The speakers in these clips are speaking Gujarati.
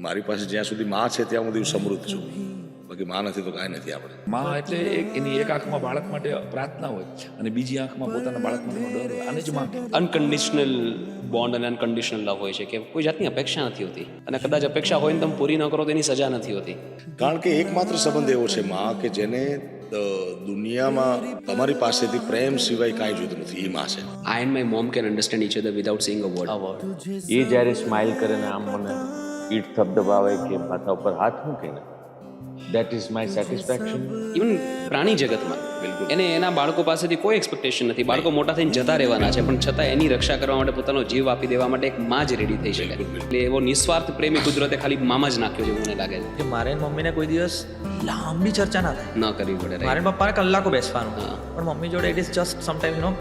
મારી પાસે જ્યાં સુધી માં છે ત્યાં સુધી હું સમૃદ્ધ છું, બાકી માં નથી તો કાંઈ નથી આપણે. માં એટલે એની એક આંખમાં બાળક માટે પ્રાર્થના હોય અને બીજી આંખમાં પોતાના બાળક માટેનો ડર હોય. આને જ માં અનકન્ડિશનલ બોન્ડ અને અનકન્ડિશનલ લવ હોય છે કે કોઈ જાતની અપેક્ષા નથી હોતી, અને કદાચ અપેક્ષા હોય ને તમે પૂરી ન કરો તો એની સજા નથી હોતી. કારણ કે એકમાત્ર સંબંધ એવો છે માં કે જેને દુનિયામાં તમારી પાસેથી પ્રેમ સિવાય કાંઈ જોઈતું નથી, એ માં છે. I and my mom can understand each other without saying a word. એ જ્યારે સ્માઇલ કરે ને આમ મને પીઠ થપથપાવે કે માથા ઉપર હાથ મૂકે ને, that is my satisfaction. Even પ્રાણી જગતમાં એને એના બાળકો પાસેથી કોઈ એક્સપેક્ટેશન નથી. બાળકો મોટા થઈને જતા રહેવાના છે, પણ છતાં એની રક્ષા કરવા માટે પોતાનો જીવ આપી દેવા માટે એક માં જ રેડી થઈ શકે. એટલે એવો નિસ્વાર્થ પ્રેમી કુદરતે ખાલી મામા જ નાખ્યો છે મને લાગે છે. કે મારે મમ્મીને કોઈ દિવસ લાંબી ચર્ચા ના થાય, ન કરવી પડે. મારે પપ્પાને કલાકો બેસવાનું, પણ મમ્મી જોડે ઇટ ઇઝ જસ્ટ સમટાઈમ હું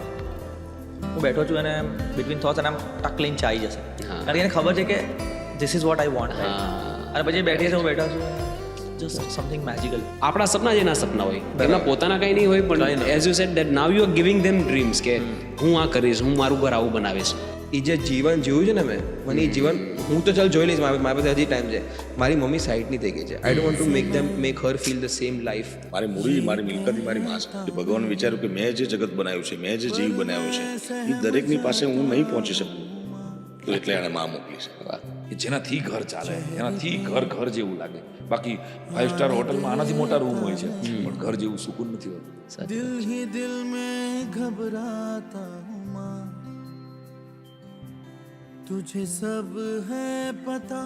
બેઠો છું અને બિટવીન થોટ્સ અને આમ ટક લઈને ચાઈ જશે, કારણ કે એને ખબર છે કે this is what I want. અને પછી બેઠી છે, હું બેઠો છું, જસ્ટ સમથિંગ મેજિકલ. આપણા સપના જ એના સપના હોય, એમના પોતાના કંઈ નહીં હોય, પણ as you sad that now you are giving them dreams કે હું આ કરીશ, હું મારું ઘર આવું બનાવીશ. એ જે જીવન જીવ્યું છે ને મને એ જીવન હું તો ચાલ જોઈ લઈશ, મારી પાસે હજી ટાઈમ છે. મારી મમ્મી સાઈડની થઈ ગઈ છે. I don't want to make her feel the same life. મારી મૂડી, મારી મિલકત મારી માં છે. ભગવાન વિચાર્યું કે મેં જે જગત બનાવ્યું છે, મેં જે જીવ બનાવ્યો છે, એ દરેકની પાસે હું નહીં પહોંચી શકું, તો એટલે એને માં મોકલી છે. કે જેનાથી ઘર ચાલે, એનાથી ઘર ઘર જેવું લાગે. બાકી 5 સ્ટાર હોટલમાં આનાથી મોટા રૂમ હોય છે, પણ ઘર જેવું સુકૂન નથી હોતું. દિલ હી દિલ મેં ઘબરાતા હું માँ, तुझे सब है पता.